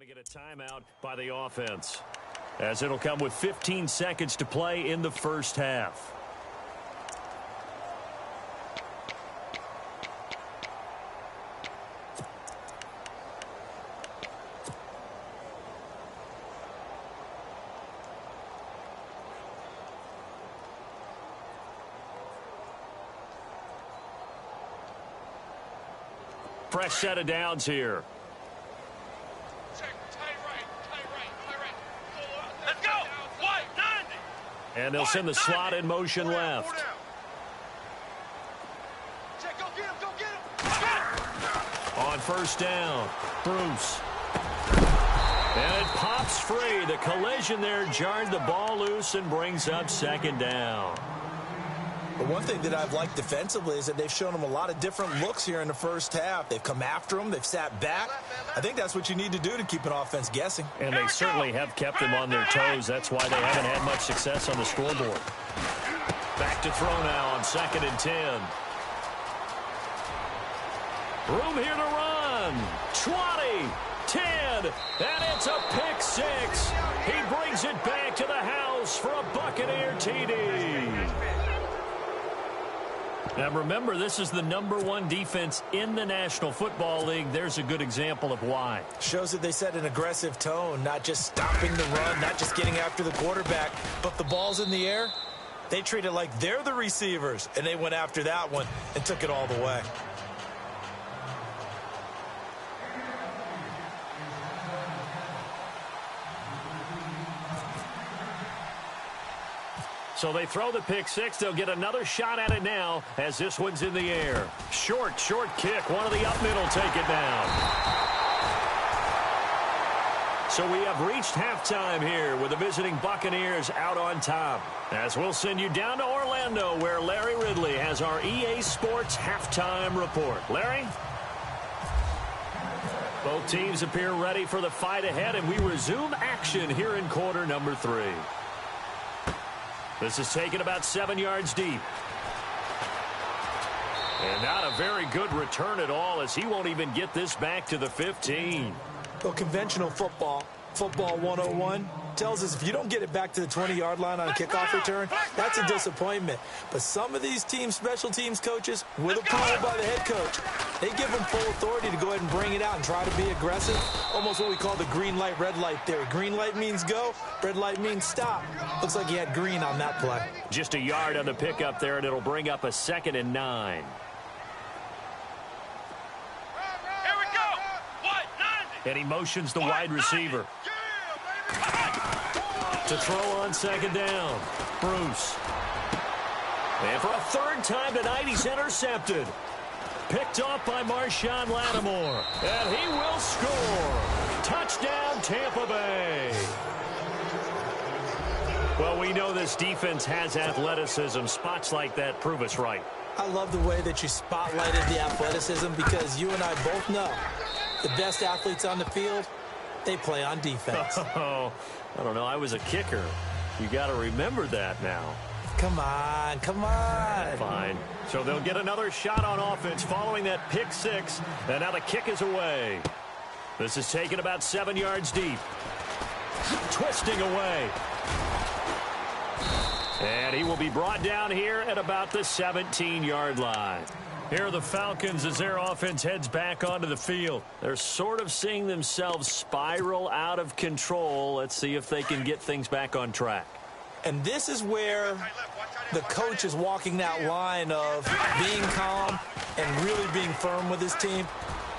get a timeout by the offense, as it'll come with 15 seconds to play in the first half. Fresh set of downs here. Let's go! White, 90! And they'll send the slot in motion left. Check, go get him! On first down, Bruce. And it pops free. The collision there jarred the ball loose and brings up second down. But one thing that I've liked defensively is that they've shown them a lot of different looks here in the first half. They've come after them. They've sat back. I think that's what you need to do to keep an offense guessing. And they certainly have kept them on their toes. That's why they haven't had much success on the scoreboard. Back to throw now on 2nd and 10. Room here to run. 20, 10, and it's a pick six. He brings it back to the house for a Buccaneer TD. Now, remember, this is the #1 defense in the National Football League. There's a good example of why. Shows that they set an aggressive tone, not just stopping the run, not just getting after the quarterback, but the ball's in the air. They treat it like they're the receivers, and they went after that one and took it all the way. So they throw the pick six. They'll get another shot at it now as this one's in the air. Short kick. One of the up middle take it down. So we have reached halftime here with the visiting Buccaneers out on top. As we'll send you down to Orlando where Larry Ridley has our EA Sports halftime report. Larry? Both teams appear ready for the fight ahead, and we resume action here in quarter number 3. This is taken about 7 yards deep. And not a very good return at all, as he won't even get this back to the 15. Well, conventional football 101, tells us if you don't get it back to the 20-yard line on a kickoff return, that's a disappointment. But some of these teams, special teams coaches, with approval by the head coach, they give them full authority to go ahead and bring it out and try to be aggressive. Almost what we call the green light, red light theory. Green light means go, red light means stop. Looks like he had green on that play. Just a yard on the pickup there, and it'll bring up a 2nd and 9. And he motions the wide receiver. To throw on 2nd down. Bruce. And for a 3rd time tonight, he's intercepted. Picked off by Marshawn Lattimore. And he will score. Touchdown, Tampa Bay. Well, we know this defense has athleticism. Spots like that prove us right. I love the way that you spotlighted the athleticism, because you and I both know the best athletes on the field, they play on defense. Oh, I don't know. I was a kicker. You got to remember that now. Come on. Fine. So they'll get another shot on offense following that pick six. And now the kick is away. This is taken about 7 yards deep. Twisting away. And he will be brought down here at about the 17-yard line. Here are the Falcons as their offense heads back onto the field. They're sort of seeing themselves spiral out of control. Let's see if they can get things back on track. And this is where the coach is walking that line of being calm and really being firm with his team.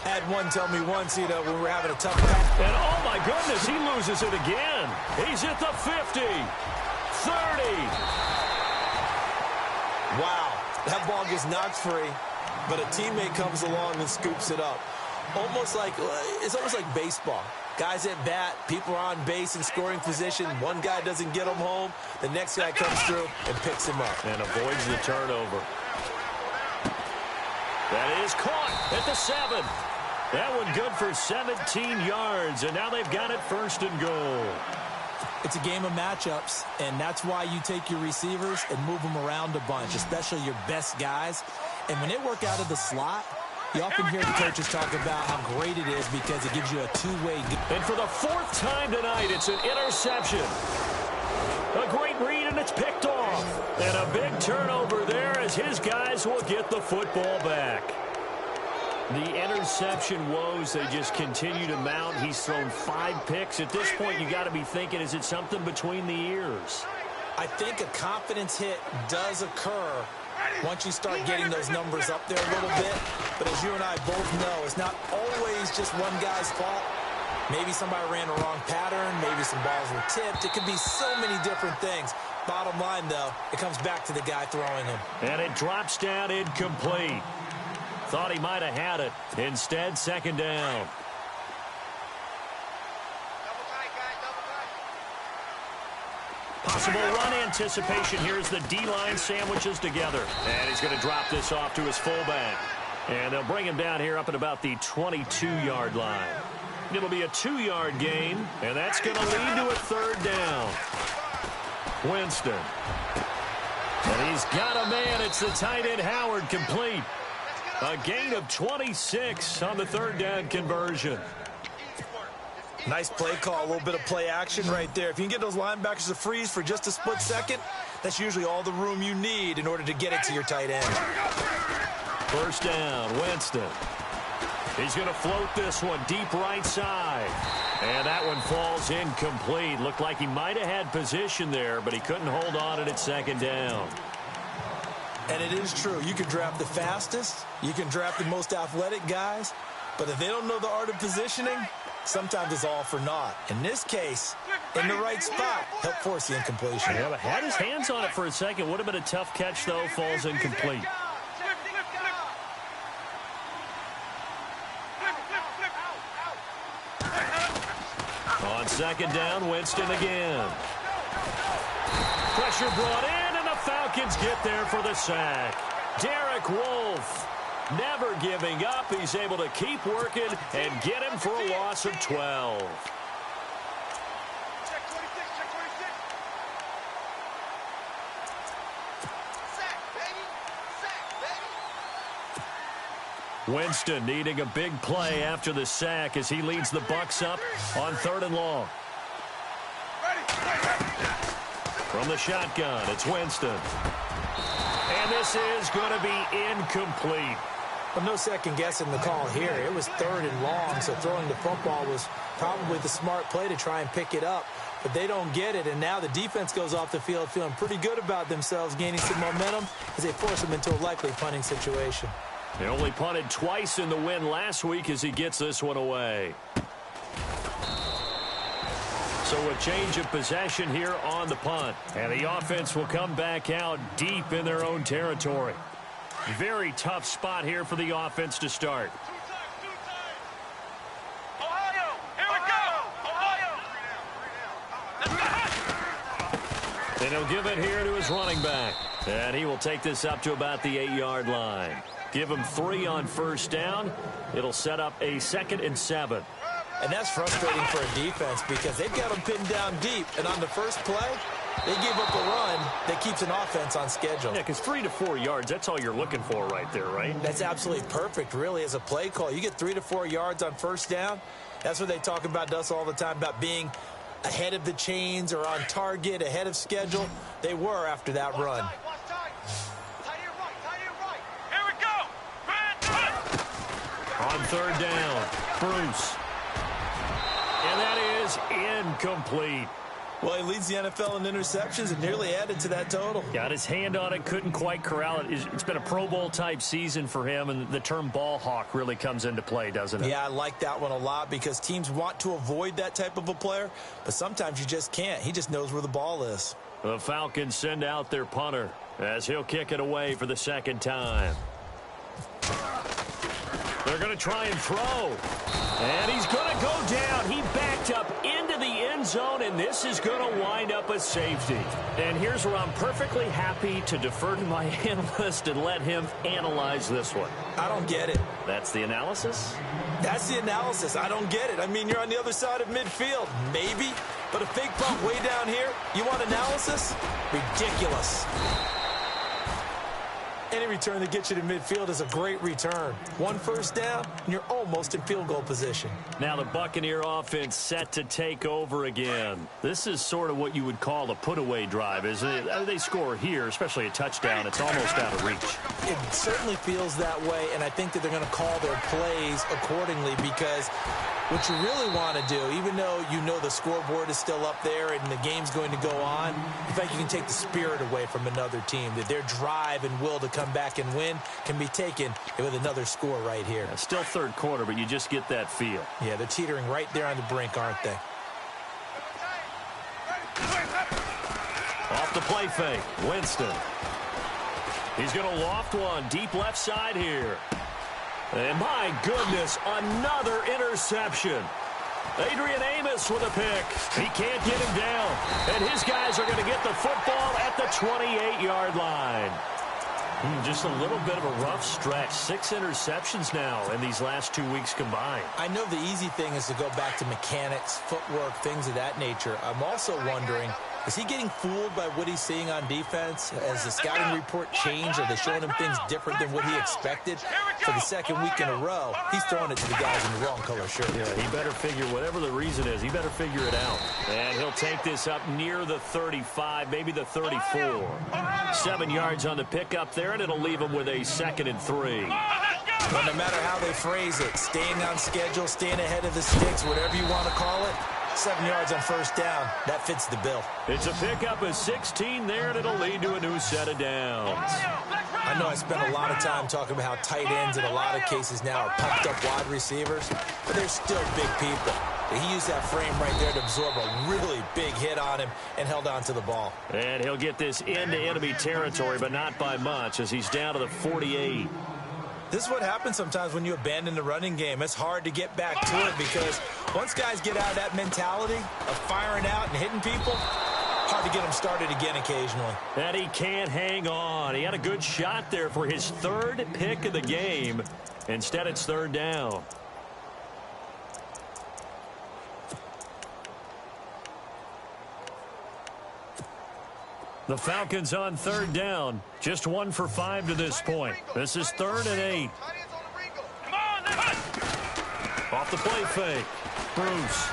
I had one tell me once, when we were having a tough time. And oh my goodness, he loses it again. He's at the 50, 30. Wow, that ball gets knocked free. But a teammate comes along and scoops it up. It's almost like baseball. Guys at bat, people are on base in scoring position. One guy doesn't get him home. The next guy comes through and picks him up. And avoids the turnover. That is caught at the 7. That one good for 17 yards. And now they've got it 1st and goal. It's a game of matchups, and that's why you take your receivers and move them around a bunch, especially your best guys. And when they work out of the slot, You often hear the coaches talk about how great it is because it gives you a two-way. And for the fourth time tonight, it's an interception. A great read, and it's picked off. And a big turnover there as his guys will get the football back. The interception woes, they just continue to mount. He's thrown 5 picks. At this point, you got to be thinking, is it something between the ears? I think a confidence hit does occur once you start getting those numbers up there a little bit. But as you and I both know, it's not always just one guy's fault. Maybe somebody ran a wrong pattern. Maybe some balls were tipped. It could be so many different things. Bottom line, though, it comes back to the guy throwing him. And it drops down incomplete. Thought he might have had it. Instead, second down. Possible run anticipation. Here's the D-line sandwiches together. And he's going to drop this off to his fullback. And they'll bring him down here up at about the 22-yard line. It'll be a 2-yard gain, and that's going to lead to a third down. Winston. And he's got a man. It's the tight end, Howard, complete. A gain of 26 on the third down conversion. Nice play call, a little bit of play action right there. If you can get those linebackers to freeze for just a split second, that's usually all the room you need in order to get it to your tight end. First down, Winston. He's going to float this one deep right side. And that one falls incomplete. Looked like he might have had position there, but he couldn't hold on at second down. And it is true. You can draft the fastest. You can draft the most athletic guys. But if they don't know the art of positioning, sometimes it's all for naught. In this case, in the right spot, help force the incompletion. Yeah, but had his hands on it for a second. Would have been a tough catch, though. Falls incomplete. On second down, Winston again. Pressure brought in, and the Falcons get there for the sack. Derek Wolfe, never giving up. He's able to keep working and get him for a loss of 12. Winston needing a big play after the sack as he leads the Bucs up on 3rd and long. From the shotgun, it's Winston. And this is going to be incomplete. Well, no second guessing the call here. It was 3rd and long, so throwing the football was probably the smart play to try and pick it up. But they don't get it, and now the defense goes off the field feeling pretty good about themselves, gaining some momentum as they force them into a likely punting situation. They only punted twice in the win last week as he gets this one away. So a change of possession here on the punt. And the offense will come back out deep in their own territory. Very tough spot here for the offense to start. Ohio, here we go. Ohio. And he'll give it here to his running back. And he will take this up to about the 8-yard line. Give him 3 on first down. It'll set up a 2nd and 7. And that's frustrating for a defense because they've got them pinned down deep. And on the first play, they give up a run that keeps an offense on schedule. Yeah, because 3 to 4 yards, that's all you're looking for right there, right? That's absolutely perfect, really, as a play call. You get 3 to 4 yards on first down. That's what they talk about us all the time, about being ahead of the chains or on target, ahead of schedule. They were after that run. On 3rd down, Bruce. And that is incomplete. Well, he leads the NFL in interceptions and nearly added to that total. Got his hand on it, couldn't quite corral it. It's been a Pro Bowl-type season for him, and the term ball hawk really comes into play, doesn't it? Yeah, I like that one a lot because teams want to avoid that type of a player, but sometimes you just can't. He just knows where the ball is. The Falcons send out their punter as he'll kick it away for the 2nd time. They're going to try and throw. And he's going to go down. He backed up into the end zone, and this is going to wind up a safety. And here's where I'm perfectly happy to defer to my analyst and let him analyze this one. I don't get it. That's the analysis? That's the analysis. I don't get it. I mean, you're on the other side of midfield. Maybe. But a fake punt way down here, you want analysis? Ridiculous. Any return that gets you to midfield is a great return. One first down, and you're almost in field goal position. Now the Buccaneer offense set to take over again. This is sort of what you would call a put-away drive, isn't it? They score here, especially a touchdown. It's almost out of reach. It certainly feels that way, and I think that they're going to call their plays accordingly because what you really want to do, even though you know the scoreboard is still up there and the game's going to go on, in fact, you can take the spirit away from another team, that their drive and will to come back and win can be taken with another score right here. Yeah, still third quarter, but you just get that feel. Yeah, they're teetering right there on the brink, aren't they? Off the play fake, Winston. He's going to loft one deep left side here. And my goodness, another interception. Adrian Amos with a pick. He can't get him down. And his guys are going to get the football at the 28-yard line. Just a little bit of a rough stretch. 6 interceptions now in these last 2 weeks combined. I know the easy thing is to go back to mechanics, footwork, things of that nature. I'm also wondering, is he getting fooled by what he's seeing on defense? Has the scouting report changed? Are they showing him things different than what he expected? For the second week in a row, he's throwing it to the guys in the wrong color shirt. Yeah, he better figure, whatever the reason is, he better figure it out. And he'll take this up near the 35, maybe the 34. 7 yards on the pickup there, and it'll leave him with a 2nd and 3. Well, no matter how they phrase it, staying on schedule, staying ahead of the sticks, whatever you want to call it, 7 yards on first down, that fits the bill. It's a pickup of 16 there, and it'll lead to a new set of downs. I know I spent a lot of time talking about how tight ends in a lot of cases now are pumped up wide receivers, but they're still big people. He used that frame right there to absorb a really big hit on him and held on to the ball. And he'll get this into enemy territory, but not by much, as he's down to the 48. This is what happens sometimes when you abandon the running game. It's hard to get back to it because once guys get out of that mentality of firing out and hitting people, hard to get them started again occasionally. And he can't hang on. He had a good shot there for his 3rd pick of the game. Instead, it's 3rd down. The Falcons on 3rd down. Just 1 for 5 to this point. This is 3rd and 8. Off the play fake. Bruce.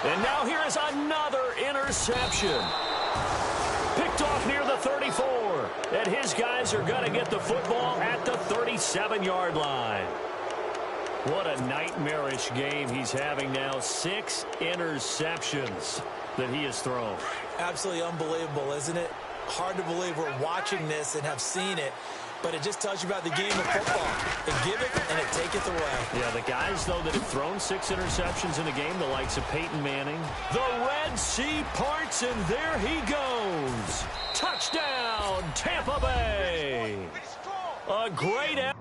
And now here is another interception. Picked off near the 34. And his guys are going to get the football at the 37-yard line. What a nightmarish game he's having now. 6 interceptions that he has thrown. Absolutely unbelievable, isn't it? Hard to believe we're watching this and have seen it, but it just tells you about the game of football. They give it and it taketh away. Yeah, the guys, though, that have thrown 6 interceptions in a game, the likes of Peyton Manning. The Red Sea parts, and there he goes. Touchdown, Tampa Bay. A great effort.